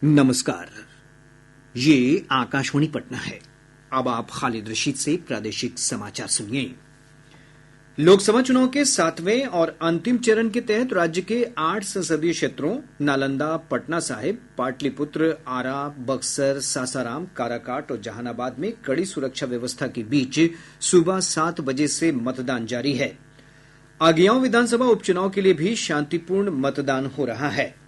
नमस्कार। ये आकाशवाणी पटना है। अब आप खालिद रशीद से प्रादेशिक समाचार सुनिए। लोकसभा चुनाव के 7वें और अंतिम चरण के तहत राज्य के 8 संसदीय क्षेत्रों नालंदा, पटना साहिब, पाटलिपुत्र, आरा, बक्सर, सासाराम, काराकाट और जहानाबाद में कड़ी सुरक्षा व्यवस्था के बीच सुबह 7 बजे से मतदान जारी है। आगियाओं विधानसभा उपचुनाव के लिए भी शांतिपूर्ण मतदान हो रहा है।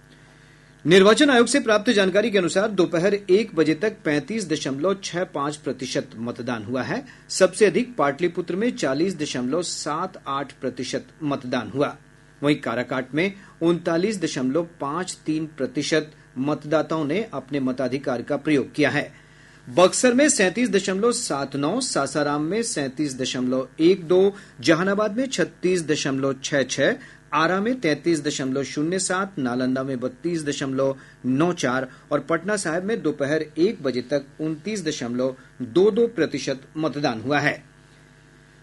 निर्वाचन आयोग से प्राप्त जानकारी के अनुसार दोपहर 1 बजे तक 35.65% मतदान हुआ है। सबसे अधिक पाटलिपुत्र में 40.78% मतदान हुआ। वहीं काराकाट में 39.53% मतदाताओं ने अपने मताधिकार का प्रयोग किया है। बक्सर में 37.79, सासाराम में 37.12, जहानाबाद में 36.66, आरा में 33.07, नालंदा में 32.94 और पटना साहिब में दोपहर 1 बजे तक 29.22% मतदान हुआ है।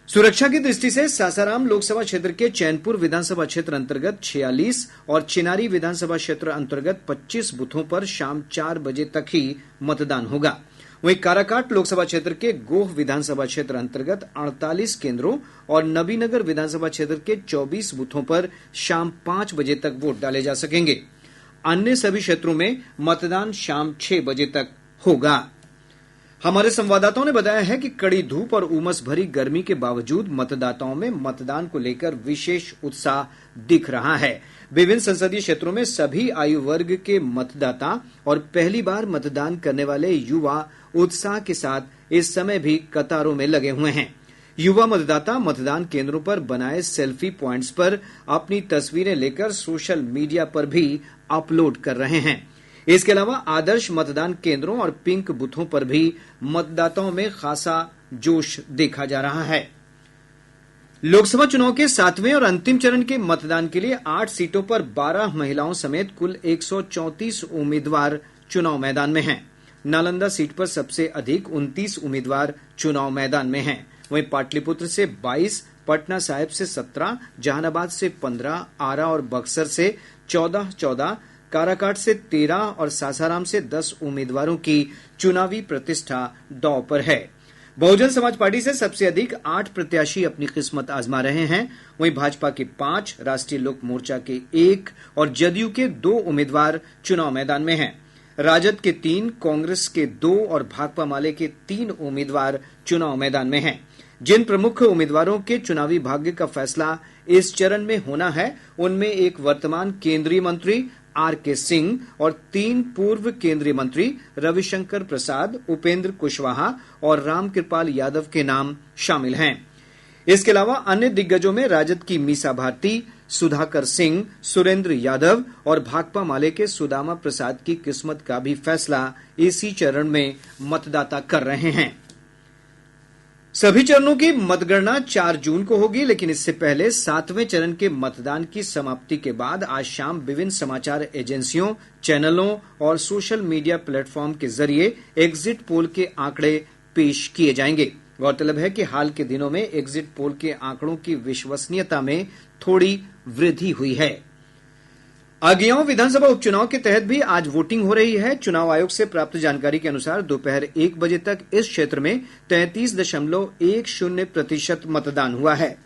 सुरक्षा की दृष्टि से सासाराम लोकसभा क्षेत्र के चैनपुर विधानसभा क्षेत्र अंतर्गत 46 और चिनारी विधानसभा क्षेत्र अंतर्गत 25 बूथों पर शाम 4 बजे तक ही मतदान होगा। वहीं काराकाट लोकसभा क्षेत्र के गोह विधानसभा क्षेत्र अंतर्गत 48 केंद्रों और नबीनगर विधानसभा क्षेत्र के 24 बूथों पर शाम 5 बजे तक वोट डाले जा सकेंगे। अन्य सभी क्षेत्रों में मतदान शाम 6 बजे तक होगा। हमारे संवाददाताओं ने बताया है कि कड़ी धूप और उमस भरी गर्मी के बावजूद मतदाताओं में मतदान को लेकर विशेष उत्साह दिख रहा है। विभिन्न संसदीय क्षेत्रों में सभी आयु वर्ग के मतदाता और पहली बार मतदान करने वाले युवा उत्साह के साथ इस समय भी कतारों में लगे हुए हैं। युवा मतदाता मतदान केंद्रों पर बनाए सेल्फी पॉइंट्स पर अपनी तस्वीरें लेकर सोशल मीडिया पर भी अपलोड कर रहे हैं। इसके अलावा आदर्श मतदान केंद्रों और पिंक बूथों पर भी मतदाताओं में खासा जोश देखा जा रहा है। लोकसभा चुनाव के 7वें और अंतिम चरण के मतदान के लिए 8 सीटों पर 12 महिलाओं समेत कुल 134 उम्मीदवार चुनाव मैदान में हैं। नालंदा सीट पर सबसे अधिक 29 उम्मीदवार चुनाव मैदान में हैं। वहीं पाटलिपुत्र से 22, पटना साहिब से 17, जहानाबाद से 15, आरा और बक्सर से 14, काराकाट से 13 और सासाराम से 10 उम्मीदवारों की चुनावी प्रतिष्ठा दांव पर है। बहुजन समाज पार्टी से सबसे अधिक 8 प्रत्याशी अपनी किस्मत आजमा रहे हैं। वहीं भाजपा के 5, राष्ट्रीय लोक मोर्चा के 1 और जदयू के 2 उम्मीदवार चुनाव मैदान में हैं। राजद के 3, कांग्रेस के 2 और भाकपा माले के 3 उम्मीदवार चुनाव मैदान में हैं। जिन प्रमुख उम्मीदवारों के चुनावी भाग्य का फैसला इस चरण में होना है, उनमें एक वर्तमान केंद्रीय मंत्री आर.के. सिंह और 3 पूर्व केंद्रीय मंत्री रविशंकर प्रसाद, उपेंद्र कुशवाहा और रामकृपाल यादव के नाम शामिल हैं। इसके अलावा अन्य दिग्गजों में राजद की मीसा भारती, सुधाकर सिंह, सुरेंद्र यादव और भाकपा माले के सुदामा प्रसाद की किस्मत का भी फैसला इसी चरण में मतदाता कर रहे हैं। सभी चरणों की मतगणना 4 जून को होगी, लेकिन इससे पहले 7वें चरण के मतदान की समाप्ति के बाद आज शाम विभिन्न समाचार एजेंसियों, चैनलों और सोशल मीडिया प्लेटफॉर्म के जरिए एग्जिट पोल के आंकड़े पेश किए जाएंगे। गौरतलब है कि हाल के दिनों में एग्जिट पोल के आंकड़ों की विश्वसनीयता में थोड़ी वृद्धि हुई है। आगियाओं विधानसभा उपचुनाव के तहत भी आज वोटिंग हो रही है। चुनाव आयोग से प्राप्त जानकारी के अनुसार दोपहर 1 बजे तक इस क्षेत्र में 33.10% मतदान हुआ है।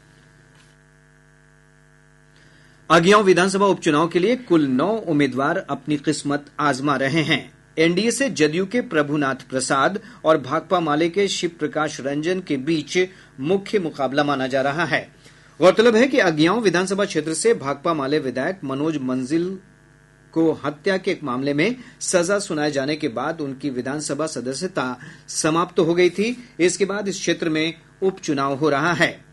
आगियाओं विधानसभा उपचुनाव के लिए कुल 9 उम्मीदवार अपनी किस्मत आजमा रहे हैं। एनडीए से जदयू के प्रभुनाथ प्रसाद और भाकपा माले के शिव प्रकाश रंजन के बीच मुख्य मुकाबला माना जा रहा है। गौरतलब है कि आगियाओं विधानसभा क्षेत्र से भाकपा माले विधायक मनोज मंजिल को हत्या के एक मामले में सजा सुनाए जाने के बाद उनकी विधानसभा सदस्यता समाप्त हो गई थी। इसके बाद इस क्षेत्र में उपचुनाव हो रहा है।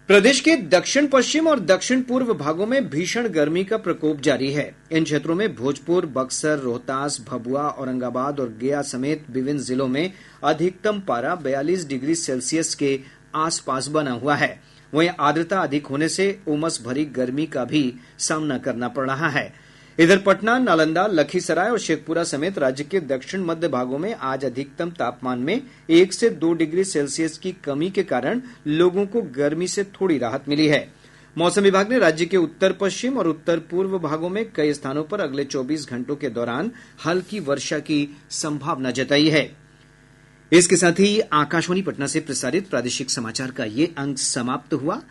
प्रदेश के दक्षिण पश्चिम और दक्षिण पूर्व भागों में भीषण गर्मी का प्रकोप जारी है। इन क्षेत्रों में भोजपुर, बक्सर, रोहतास, भभुआ, औरंगाबाद और गया समेत विभिन्न जिलों में अधिकतम पारा 42 डिग्री सेल्सियस के आसपास बना हुआ है। वहीं आर्द्रता अधिक होने से उमस भरी गर्मी का भी सामना करना पड़ रहा है। इधर पटना, नालंदा, लखीसराय और शेखपुरा समेत राज्य के दक्षिण मध्य भागों में आज अधिकतम तापमान में 1 से 2 डिग्री सेल्सियस की कमी के कारण लोगों को गर्मी से थोड़ी राहत मिली है। मौसम विभाग ने राज्य के उत्तर पश्चिम और उत्तर पूर्व भागों में कई स्थानों पर अगले 24 घंटों के दौरान हल्की वर्षा की संभावना जताई है। इसके साथ ही आकाशवाणी पटना से प्रसारित प्रादेशिक समाचार का ये अंक समाप्त हुआ।